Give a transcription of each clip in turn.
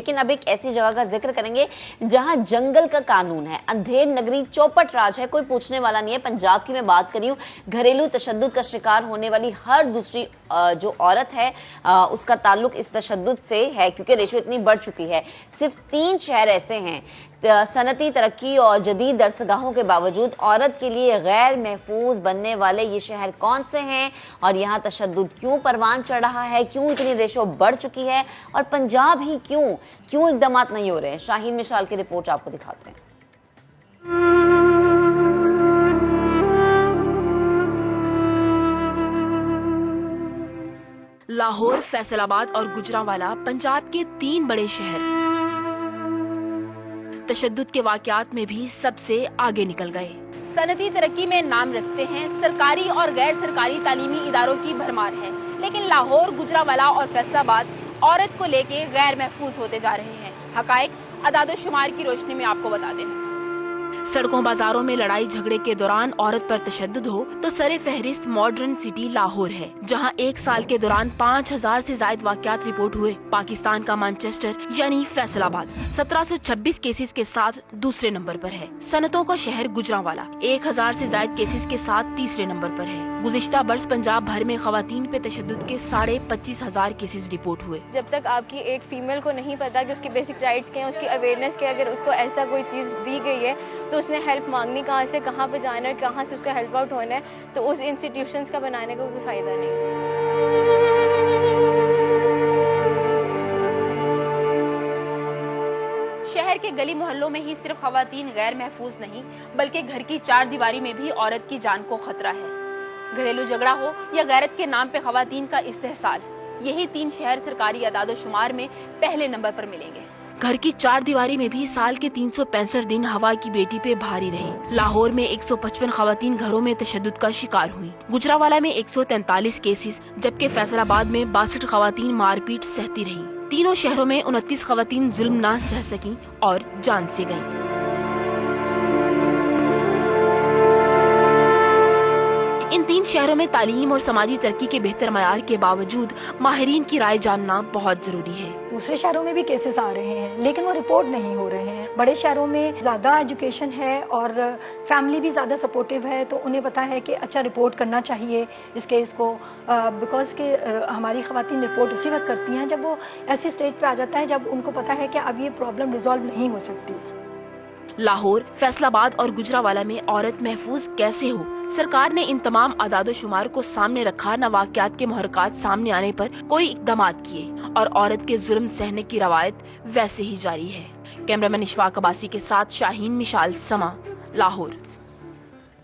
लेकिन अब एक ऐसी जगह का जिक्र करेंगे जहां जंगल का कानून है, अंधेर नगरी चौपट राज है, कोई पूछने वाला नहीं है। पंजाब की मैं बात करी हूँ, घरेलू तशद्दुद का शिकार होने वाली हर दूसरी जो औरत है उसका ताल्लुक इस तशद्दुद से है, क्योंकि रेशो इतनी बढ़ चुकी है। सिर्फ 3 शहर ऐसे हैं सनती तरक्की और जदीद दरसगाहों के बावजूद औरत के लिए गैर महफूज बनने वाले ये शहर कौन से हैं और यहाँ तशद्दुद क्यों परवान चढ़ रहा है, क्यों इतनी रेशो बढ़ चुकी है और पंजाब ही क्यों इकदामात नहीं हो रहे हैं। शाहीन मिशाल की रिपोर्ट आपको दिखाते हैं। लाहौर, फैसलाबाद और गुजरांवाला पंजाब के 3 बड़े शहर तशद्दुद के वाकयात में भी सबसे आगे निकल गए। सनती तरक्की में नाम रखते हैं, सरकारी और गैर सरकारी तालीमी इदारों की भरमार है, लेकिन लाहौर, गुजरांवाला और फैसलाबाद औरत को लेके गैर महफूज होते जा रहे हैं। हकायक अदाद-ओ-शुमार की रोशनी में आपको बता दें। सड़कों बाजारों में लड़ाई झगड़े के दौरान औरत पर तशद्दुद हो तो सरे फहरिस्त मॉडर्न सिटी लाहौर है, जहां 1 साल के दौरान 5000 से ज्यादा वाकयात रिपोर्ट हुए। पाकिस्तान का मैनचेस्टर यानी फैसलाबाद 1726 केसेस के साथ दूसरे नंबर पर है। सनतों का शहर गुजरांवाला 1000 से ज्यादा केसेस के साथ तीसरे नंबर पर है। गुज़िश्ता बरस पंजाब भर में खवातीन पे तशद्दुद के 25,500 केसेस रिपोर्ट हुए। जब तक आपकी एक फीमेल को नहीं पता कि उसके बेसिक राइट्स क्या हैं, उसकी अवेयरनेस क्या, अगर उसको ऐसा कोई चीज़ दी गई है तो उसने हेल्प मांगनी कहाँ से, कहाँ पे जाना है, कहाँ से उसका हेल्प आउट होना है, तो उस इंस्टीट्यूशंस का बनाने का कोई फायदा नहीं। शहर के गली मोहल्लों में ही सिर्फ खवातीन गैर महफूज नहीं, बल्कि घर की 4 दीवारी में भी औरत की जान को खतरा है। घरेलू झगड़ा हो या गैरत के नाम पे खवातीन का इस्तेहसाल, यही 3 शहर सरकारी अदाद-ओ-शुमार में पहले नंबर पर मिलेंगे। घर की 4 दीवारी में भी साल के 365 दिन हवा की बेटी पे भारी रहे। लाहौर में 155 खवातीन घरों में तशद्दुद का शिकार हुई। गुजरांवाला में 143 केसेस, जबकि फैसलाबाद में 62 खवातीन मारपीट सहती रहीं। तीनों शहरों में 29 खवातीन जुल्म ना सह सकी और जान से गईं। इन 3 शहरों में तालीम और समाजी तरक्की के बेहतर मयार के बावजूद माहिरीन की राय जानना बहुत जरूरी है। दूसरे शहरों में भी केसेस आ रहे हैं, लेकिन वो रिपोर्ट नहीं हो रहे हैं। बड़े शहरों में ज़्यादा एजुकेशन है और फैमिली भी ज़्यादा सपोर्टिव है, तो उन्हें पता है कि अच्छा रिपोर्ट करना चाहिए इस केस को, बिकॉज के हमारी ख़वातीन रिपोर्ट उसी वक्त करती हैं जब वो ऐसी स्टेज पे आ जाता है जब उनको पता है कि अब ये प्रॉब्लम रिजॉल्व नहीं हो सकती। लाहौर, फैसलाबाद और गुजरांवाला में औरत महफूज कैसे हो? सरकार ने इन तमाम अदाद-ओ-शुमार को सामने रखा, न वाकयात के मुहरकात सामने आने पर कोई इक़दामात किए और औरत के जुल्म सहने की रवायत वैसे ही जारी है। कैमरामैन इशफाक अब्बासी के साथ शाहीन मिशाल, समा, लाहौर।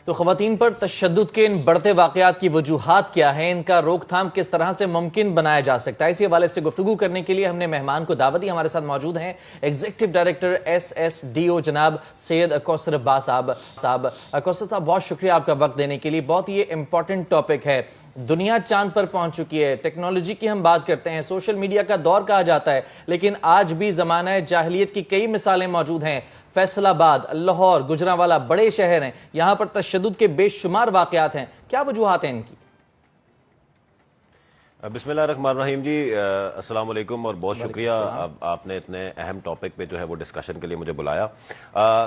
तो ख़वातीन पर तशद्दुद के इन बढ़ते वाक़यात की वजूहात क्या हैं, इनका रोकथाम किस तरह से मुमकिन बनाया जा सकता है, इसी हवाले से गुफ्तगू करने के लिए हमने मेहमान को दावत दी। हमारे साथ मौजूद हैं एग्जीक्यूटिव डायरेक्टर SSDO जनाब सैयद कौसर अब्बास साहब। कौसर साहब, बहुत शुक्रिया आपका वक्त देने के लिए। बहुत ही इम्पॉर्टेंट टॉपिक है, दुनिया चांद पर पहुंच चुकी है, टेक्नोलॉजी की हम बात करते हैं, सोशल मीडिया का दौर कहा जाता है, लेकिन आज भी ज़माना जाहिलियत की कई मिसालें मौजूद हैं। फैसलाबाद, लाहौर, गुजरांवाला बड़े शहर हैं, यहाँ पर तशद्दुद के बेशुमार वाक़यात हैं, क्या वजूहात हैं इनकी? बिस्मिल्लाहिर्रहमानिर्रहीम जी, अस्सलाम वालेकुम और बहुत शुक्रिया आपने इतने अहम टॉपिक पे जो है वो डिस्कशन के लिए मुझे बुलाया।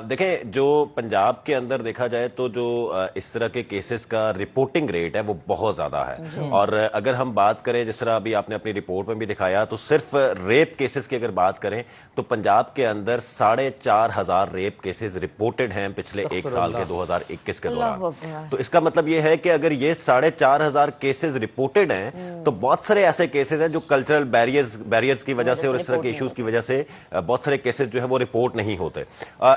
देखें, जो पंजाब के अंदर देखा जाए तो जो इस तरह के केसेस का रिपोर्टिंग रेट है वो बहुत ज़्यादा है, और अगर हम बात करें जिस तरह अभी आपने अपनी रिपोर्ट में भी दिखाया, तो सिर्फ रेप केसेस की अगर बात करें तो पंजाब के अंदर 4500 रेप केसेस रिपोर्टेड हैं पिछले 1 साल के 2021 के दौरान। तो इसका मतलब ये है कि अगर ये 4500 केसेस रिपोर्टेड हैं तो बहुत सारे ऐसे केसेस हैं जो कल्चरल बैरियर्स की वजह से और इस तरह के इश्यूज की वजह से बहुत सारे केसेस जो है वो रिपोर्ट नहीं होते।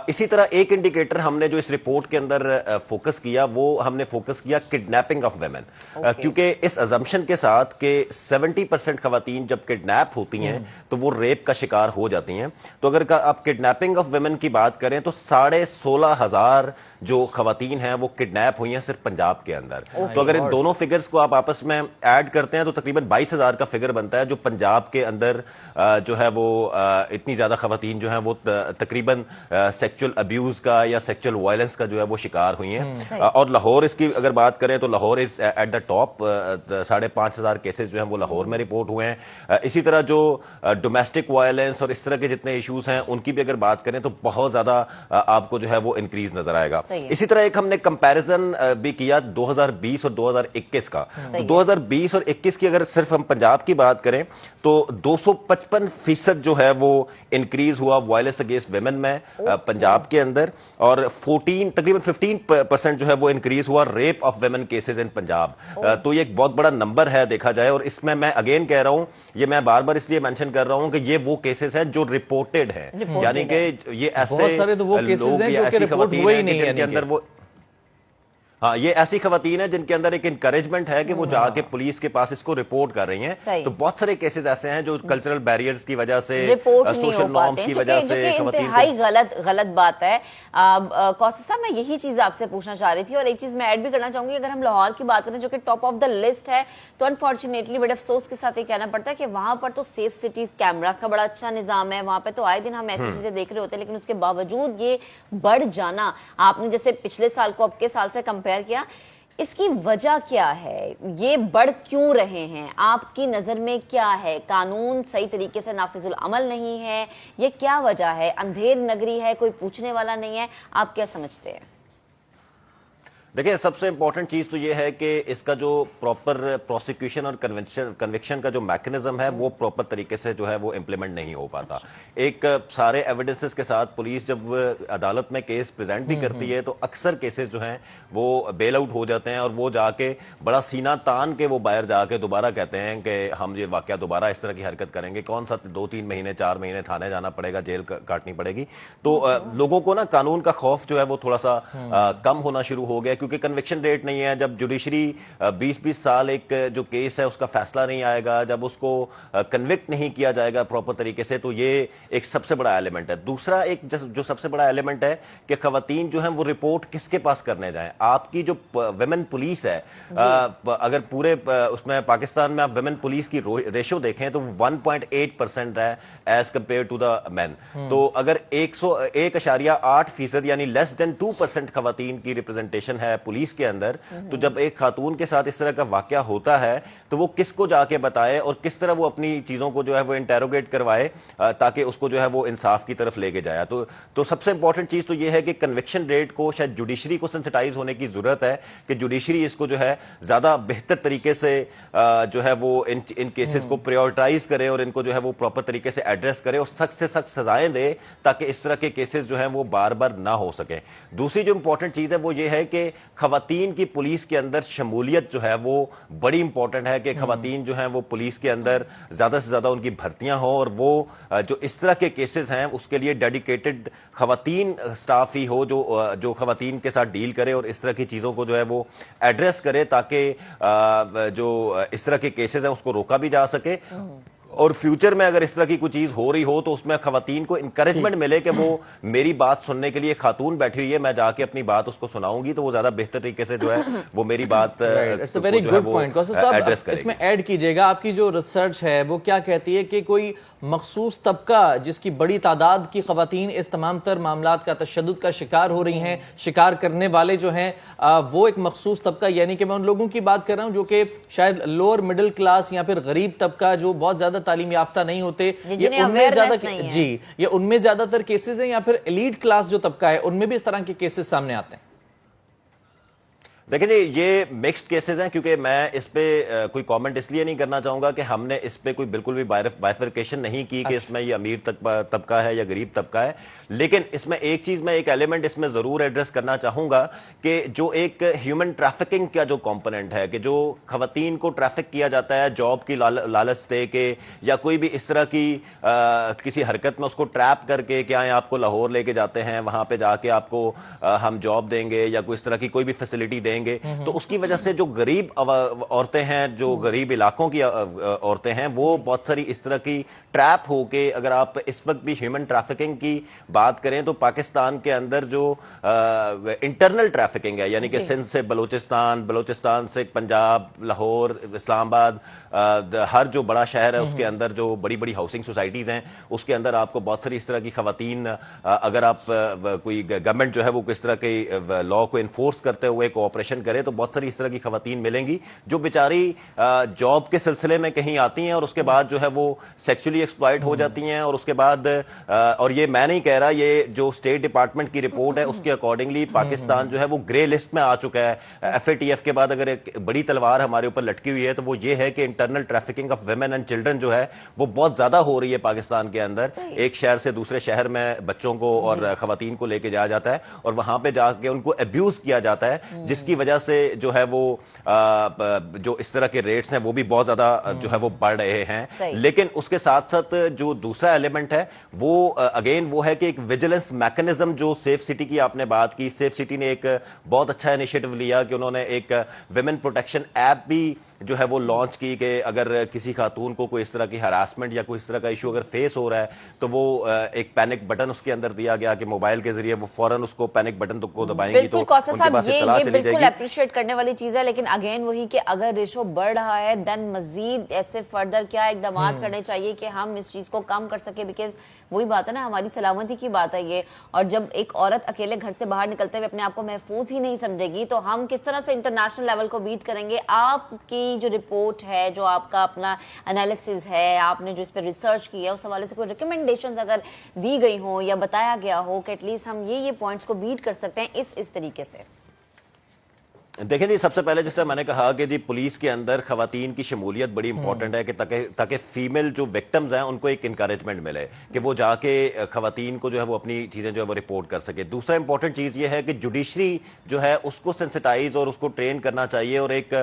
इसी तरह एक इंडिकेटर हमने जो इस रिपोर्ट के अंदर फोकस किया, वो हमने फोकस किया किडनैपिंग ऑफ वेमेन, क्योंकि इस अजम्पशन के साथ कि 70% खवातीन जब किडनैप होती हैं तो वो रेप का शिकार हो जाती हैं। तो अगर आप किडनैपिंग ऑफ वेमेन की बात करें तो 16,500 जो खवातीन हैं वो किडनैप हुई हैं सिर्फ पंजाब के अंदर। तो अगर इन दोनों फिगर्स को आप आपस में ऐड करते हैं तो तकरीबन तकरीबन 22,000 का फिगर बनता है जो पंजाब के अंदर जो है वो इतनी ज्यादा खवातीन जो हैं वो तकरीबन सेक्सुअल अब्यूज का या सेक्सुअल वायलेंस का जो है वो शिकार हुई हैं। और लाहौर इसकी अगर बात करें तो Lahore is at the top, 5,500 cases जो हैं वो लाहौर में रिपोर्ट हुए हैं। इसी तरह जो डोमेस्टिक वायलेंस और इस तरह के जितने इश्यूज हैं उनकी भी अगर बात करें तो बहुत ज्यादा आपको जो है वो इंक्रीज नजर आएगा। इसी तरह एक हमने कंपैरिजन भी किया 2020 और 2021 का। तो 2020 और 21 की अगर सिर्फ हम पंजाब की बात करें तो 255% जो है वो इंक्रीज हुआ वायलेंस अगेंस्ट विमेन में पंजाब के अंदर, और तकरीबन 15% जो है वो इंक्रीज हुआ rape of women cases in Punjab. तो ये एक बहुत बड़ा नंबर है देखा जाए, और इसमें मैं अगेन कह रहा हूं, ये मैं बार बार इसलिए मेंशन कर रहा हूं कि ये वो केसेस हैं जो रिपोर्टेड हैं, यानी कि ये ऐसे बहुत सारे तो वो केसेस हैं जो कि रिपोर्ट हुए ही नहीं है जिनके अंदर वो, हाँ, ये ऐसी खवातीन है जिनके अंदर एक इंकरेजमेंट है कि वो जाके पुलिस के पास इसको रिपोर्ट कर रही हैं। तो बहुत सारे केसेस ऐसे हैं जो कल्चरल बैरियर्स की वजह से, सोशल नॉर्म्स की वजह से इंतहाई गलत बात है। कौसर साहब, मैं यही चीज आपसे पूछना चाह रही थी, और एक चीज मैं ऐड भी करना चाहूंगी। अगर हम लाहौर की बात करें जो कि टॉप ऑफ द लिस्ट है, तो अनफॉर्चुनेटली बड़े अफसोस के साथ ये कहना पड़ता है कि वहां पर तो सेफ सिटीज कैमरास का बड़ा अच्छा निजाम है, वहां पे तो आए दिन हम ऐसी चीजें देख रहे होते हैं, लेकिन उसके बावजूद ये बढ़ जाना, आपने जैसे पिछले साल को अब के साल से कंपेयर किया, इसकी वजह क्या है? ये बढ़ क्यों रहे हैं? आपकी नजर में क्या है? कानून सही तरीके से नाफिजुल अमल नहीं है? ये क्या वजह है? अंधेर नगरी है, कोई पूछने वाला नहीं है? आप क्या समझते हैं? देखिए, सबसे इंपॉर्टेंट चीज तो ये है कि इसका जो प्रॉपर प्रोसिक्यूशन और कन्विक्शन का जो मैकेनिज्म है वो प्रॉपर तरीके से जो है वो इंप्लीमेंट नहीं हो पाता। एक सारे एविडेंसेस के साथ पुलिस जब अदालत में केस प्रेजेंट भी करती है तो अक्सर केसेस जो हैं वो बेल आउट हो जाते हैं, और वो जाके बड़ा सीना तान के वो बाहर जाके दोबारा कहते हैं कि हम ये वाकया दोबारा इस तरह की हरकत करेंगे। कौन सा 2-3 महीने 4 महीने थाने जाना पड़ेगा, जेल काटनी पड़ेगी। तो लोगों को ना कानून का खौफ जो है वो थोड़ा सा कम होना शुरू हो गया, क्योंकि कन्विक्शन रेट नहीं है। जब जुडिशरी 20-20 साल एक जो केस है उसका फैसला नहीं आएगा, जब उसको कन्विक्ट नहीं किया जाएगा प्रॉपर तरीके से, तो ये एक सबसे बड़ा एलिमेंट है। दूसरा एक जो सबसे बड़ा एलिमेंट है कि खवातीन जो हैं वो रिपोर्ट किसके पास करने जाएं। आपकी जो विमेन पुलिस है, अगर पूरे उसमें पाकिस्तान में आप विमेन पुलिस की रेशो देखें तो 1.8% है as compare to the men. तो अगर 101.8% यानी लेस देन 2% खवातीन की रिप्रेजेंटेशन है पुलिस के अंदर, तो जब एक खातून के साथ इस तरह का वाकया होता है तो वो किसको जाके बताए और किस तरह वो अपनी चीजों को जो है वो इंटेरोगेट करवाए ताकि उसको जो है वो इंसाफ की तरफ लेके जाए। तो सबसे इंपॉर्टेंट चीज तो ये है कि कन्विक्शन रेट को शायद जुडिशरी को सेंसिटाइज होने की जरूरत है कि जुडिशरी इसको जो है ज्यादा बेहतर तरीके से जो है वो इन केसेस को प्रायोरिटाइज करे और इनको जो है वो प्रॉपर तरीके से एड्रेस करे और सख्त से सख्त सजाएं दे ताकि इस तरह के केसेस जो हैं वो बार बार ना हो सके। दूसरी जो इंपॉर्टेंट चीज है वो ये है कि खवातीन की पुलिस के अंदर शमूलियत जो है वो बड़ी इंपॉर्टेंट है कि खवातीन जो हैं वो पुलिस के अंदर ज्यादा से ज्यादा उनकी भर्तियां हो और वो जो इस तरह के केसेस हैं उसके लिए डेडिकेटेड खवातीन स्टाफ ही हो जो खवातीन के साथ डील करे और इस तरह की चीजों को जो है वो एड्रेस करे ताकि जो इस तरह के केसेस हैं उसको रोका भी जा सके और फ्यूचर में अगर इस तरह की कोई चीज हो रही हो तो उसमें खवातीन को इंकरेजमेंट मिले कि वो मेरी बात सुनने के लिए खातून बैठी हुई है, मैं जाके अपनी बात उसको सुनाऊंगी तो वो ज्यादा बेहतर तरीके से जो है वो मेरी बात it's a very good point. साहब, इसमें ऐड कीजिएगा, आपकी जो रिसर्च है वो क्या कहती है कि कोई मखसूस तबका जिसकी बड़ी तादाद की खवातीन इस तमाम तर मामलात का तशद्दुद का शिकार हो रही हैं, शिकार करने वाले जो हैं वो एक मखसूस तबका, यानी कि मैं उन लोगों की बात कर रहा हूं जो कि शायद लोअर मिडिल क्लास या फिर गरीब तबका जो बहुत ज्यादा तालीम याफ्ता नहीं होते, ये उनमें ज्यादातर केसेस हैं, या फिर एलीट क्लास जो तबका है उनमें भी इस तरह के केसेस सामने आते हैं? देखिए जी, ये मिक्स्ड केसेस हैं क्योंकि मैं इस पे कोई कमेंट इसलिए नहीं करना चाहूंगा कि हमने इस पे कोई बिल्कुल भी बाइफरकेशन नहीं की कि इसमें ये अमीर तबका है या गरीब तबका है, लेकिन इसमें एक चीज मैं एक एलिमेंट इसमें जरूर एड्रेस करना चाहूंगा कि जो एक ह्यूमन ट्रैफिकिंग का जो कंपोनेंट है कि जो खवातीन को ट्रैफिक किया जाता है जॉब की लालच दे के या कोई भी इस तरह की किसी हरकत में उसको ट्रैप करके क्या आपको लाहौर लेके जाते हैं, वहां पे जाके आपको हम जॉब देंगे या कोई इस तरह की कोई भी फैसिलिटी देंगे ملیں گے, تو اس کی وجہ سے جو غریب عورتیں ہیں, جو غریب علاقوں کی عورتیں ہیں, وہ بہت ساری اس طرح کی ٹریپ ہو کے, اگر آپ اس وقت بھی ہیومن ٹریفکنگ کی بات کریں تو پاکستان کے اندر جو انٹرنل ٹریفکنگ ہے, یعنی کہ سندھ سے بلوچستان, بلوچستان سے پنجاب, لاہور, اسلام آباد, ہر جو بڑا شہر ہے اس کے اندر جو بڑی بڑی ہاؤسنگ سوسائٹیز ہیں اس کے اندر آپ کو بہت ساری اس طرح کی خواتین, اگر آپ کوئی گورنمنٹ جو ہے وہ کس طرح کے لا کو انفورس کرتے ہوئے کوآپریشن کرے تو بہت ساری اس طرح کی خواتین ملیں گی جو بیچاری جاب کے سلسلے میں کہیں آتی ہیں اور اس کے بعد جو ہے وہ سیکچولی ایکسپلائٹ ہو جاتی ہیں, اور اس کے بعد, اور یہ میں نہیں کہہ رہا, یہ جو اسٹیٹ ڈپارٹمنٹ کی رپورٹ ہے اس کے اکارڈنگلی پاکستان جو ہے وہ گرے لسٹ میں آ چکا ہے. FATF کے بعد اگر ایک بڑی تلوار ہمارے اوپر لٹکی ہوئی ہے تو وہ یہ ہے کہ internal trafficking of women and children جو ہے وہ بہت زیادہ ہو رہی ہے پاکستان کے اندر. ایک شہر سے دوسرے شہر میں بچوں کو اور خواتین کو لے کے جایا جاتا ہے اور وہاں پہ جا کے ان کو ابیوز کیا جاتا ہے, جس کی وجہ سے جو ہے وہ جو اس طرح کے ریٹس ہیں وہ بھی بہت زیادہ جو ہے وہ بڑھ رہے ہیں. لیکن اس کے ساتھ ساتھ جو دوسرا ایلیمنٹ ہے وہ اگین وہ ہے کہ ایک ویجیلنس میکنزم, جو سیف سٹی کی آپ نے بات کی, سیف سٹی نے ایک بہت اچھا انیشیٹو لیا کہ انہوں نے ایک ویمن پروٹیکشن ایپ بھی جو ہے وہ لانچ کی کہ اگر کسی خاتون کو کوئی اس طرح کی ہراسمنٹ یا کوئی اس طرح کا ایشو اگر فیس ہو رہا ہے تو وہ ایک پینک بٹن اس کے اندر دیا گیا کہ موبائل کے ذریعے وہ فوراً اس کو پینک بٹن کو دبائیں گی تو ان کے پاس اطلاع چلی جائے گی. بالکل اپریشیٹ کرنے والی چیز ہے, لیکن اگین وہی کہ اگر ریشو بڑھ رہا ہے دین مزید ایسے فردر کیا اقدامات کرنے چاہیے کہ ہم اس چیز کو کم کر سکیں, بیکاز وہی بات ہے نا, ہماری سلامتی کی بات ہے یہ, اور جب ایک عورت اکیلے گھر سے باہر نکلتے ہوئے اپنے آپ کو محفوظ ہی نہیں سمجھے گی تو ہم کس طرح سے انٹرنیشنل لیول کو بیٹ کریں گے. آپ کی جو رپورٹ ہے, جو آپ کا اپنا انالیسز ہے, آپ نے جو اس پہ ریسرچ کی ہے, اس حوالے سے کوئی ریکمنڈیشنز اگر دی گئی ہوں یا بتایا گیا ہو کہ ایٹ لیسٹ ہم یہ پوائنٹس کو بیٹ کر سکتے ہیں اس طریقے سے. دیکھیں جی, سب سے پہلے جیسے میں نے کہا کہ جی پولیس کے اندر خواتین کی شمولیت بڑی امپورٹنٹ ہے کہ تاکہ فیمیل جو وکٹمز ہیں ان کو ایک انکریجمنٹ ملے کہ وہ جا کے خواتین کو جو ہے وہ اپنی چیزیں جو ہے وہ رپورٹ کر سکے. دوسرا امپورٹنٹ چیز یہ ہے کہ جوڈیشری جو ہے اس کو سینسٹائز اور اس کو ٹرین کرنا چاہیے, اور ایک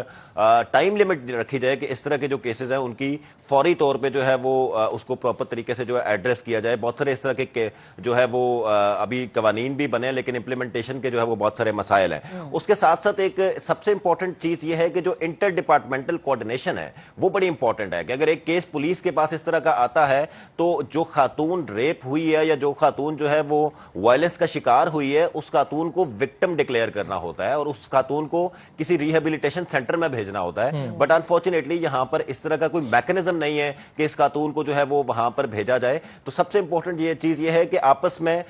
ٹائم لمٹ رکھی جائے کہ اس طرح کے جو کیسز ہیں ان کی فوری طور پہ جو ہے وہ اس کو پراپر طریقے سے جو ہے ایڈریس کیا جائے. بہت سارے اس طرح کے جو ہے وہ ابھی قوانین بھی بنے لیکن امپلیمنٹیشن کے جو ہے وہ بہت سارے مسائل ہیں. اس کے ساتھ ساتھ ایک سب سے امپورٹنٹ چیز یہ ہے کہ جو انٹر ڈپارٹمنٹل کوارڈینیشن ہے وہ بڑی امپورٹنٹ ہے کہ اگر ایک کیس پولیس کے پاس اس طرح کا آتا ہے تو جو خاتون ریپ ہوئی ہے یا جو خاتون جو ہے وہ وائلنس کا شکار ہوئی ہے اس خاتون کو وکٹم ڈکلیئر کرنا ہوتا ہے اور اس خاتون کو کسی ریہیبلیٹیشن سینٹر میں بھیجنا ہوتا ہے. بٹ انفارچونیٹلی یہاں پر اس طرح کا کوئی میکنزم نہیں ہے کہ اس خاتون کو جو ہے وہ وہاں پر بھیجا جائے. تو سب سے امپورٹنٹ یہ چیز یہ ہے کہ آپس میں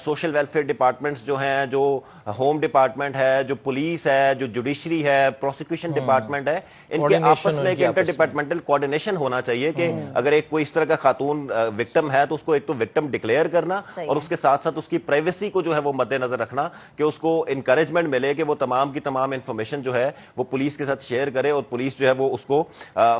سوشل ویلفیئر ڈپارٹمنٹس جو ہیں, جو ہوم ڈپارٹمنٹ ہے, جو پولیس ہے, جو جوڈیشری ہے, پروسیکیوشن ڈپارٹمنٹ ہے, ان کے آپس میں ایک انٹر ڈپارٹمنٹل کوارڈینیشن ہونا چاہیے کہ اگر ایک کوئی اس طرح کا خاتون وکٹم ہے تو اس کو ایک تو وکٹم ڈکلیئر کرنا اور اس کے ساتھ ساتھ اس کی پرائیویسی کو جو ہے وہ مد نظر رکھنا کہ اس کو انکریجمنٹ ملے کہ وہ تمام کی تمام انفارمیشن جو ہے وہ پولیس کے ساتھ شیئر کرے اور پولیس جو ہے وہ اس کو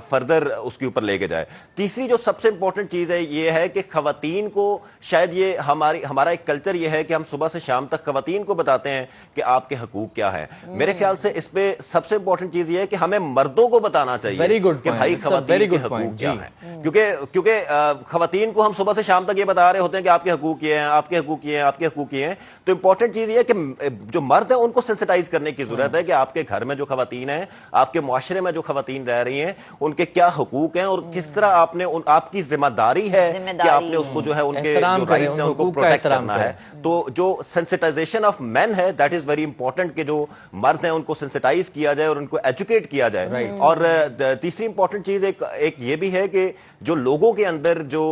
فردر اس کے اوپر لے کے جائے. تیسری جو سب سے امپورٹنٹ چیز ہے یہ ہے کہ خواتین کو, شاید یہ ہمارا ایک کلچر یہ ہے کہ ہم صبح سے شام تک خواتین کو بتاتے ہیں کہ آپ کے حقوق کیا ہیں. میرے خیال سے اس پہ سب سے امپورٹنٹ چیز یہ ہے کہ ہمیں مردوں کو بتانا چاہیے کہ بھائی خواتین کے حقوق کیا ہیں, کیونکہ خواتین کو ہم صبح سے شام تک یہ بتا رہے ہوتے ہیں کہ آپ کے حقوق یہ ہیں, آپ کے حقوق یہ ہیں, آپ کے حقوق یہ ہیں. تو امپورٹنٹ چیز یہ ہے کہ جو مرد ہیں ان کو سینسٹائز کرنے کی ضرورت ہے کہ آپ کے گھر میں جو خواتین ہیں, آپ کے معاشرے میں جو خواتین رہ رہی ہیں, ان کے کیا حقوق ہیں اور کس طرح آپ کی ذمہ داری ہے کہ آپ نے اس کو جو ہے ان کے جو رائٹس ہیں ان کو پروٹیکٹ کرنا ہے. تو جو سینسٹائزیشن آف مین ہے دیٹ از ویری امپورٹنٹ کہ جو مرد ہیں ان کو سینسٹائز کیا جائے اور ان کو ایجوکیٹ کیا جائے. اور تیسری امپورٹنٹ چیز ایک یہ بھی ہے کہ جو لوگوں کے اندر جو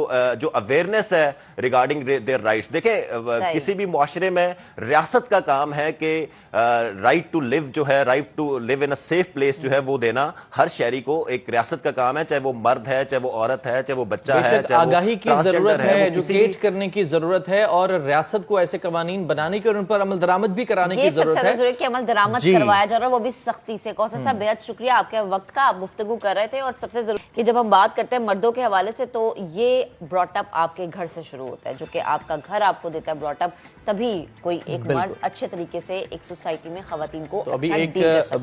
اویئرنیس ہے ریگارڈنگ دیئر رائٹس. دیکھیں کسی بھی معاشرے میں ریاست کا کام ہے کہ رائٹ ٹو لیو جو ہے, right to leave in a safe place جو ہے وہ دینا ہر شہری کو ایک ریاست کا کام ہے, چاہے وہ مرد ہے, چاہے وہ عورت ہے, چاہے وہ بچہ ہے, چاہے آگاہی کی ضرورت ہے, ایجوکیٹ کرنے کی ضرورت ہے اور ریاست کو ایسے قوانین بنانے کی اور ان پر عمل درآمد بھی کرانے کی ضرورت ہے کہ عمل درآمد کروایا جا رہا ہے, وہ بھی سختی سے. کوثر صاحب بے حد شکریہ آپ کے وقت کا, آپ گفتگو کر رہے تھے. اور سب سے ضروری کہ جب ہم بات کرتے ہیں مردوں کے حوالے سے تو یہ براٹ اپ آپ کے گھر سے شروع ہوتا ہے, جو کہ آپ کا گھر آپ کو دیتا ہے براٹ اپ, تبھی کوئی ایک مرد اچھے طریقے سے ایک سوسائٹی میں خواتین کو اچھا ڈیل کر سکتا ہے.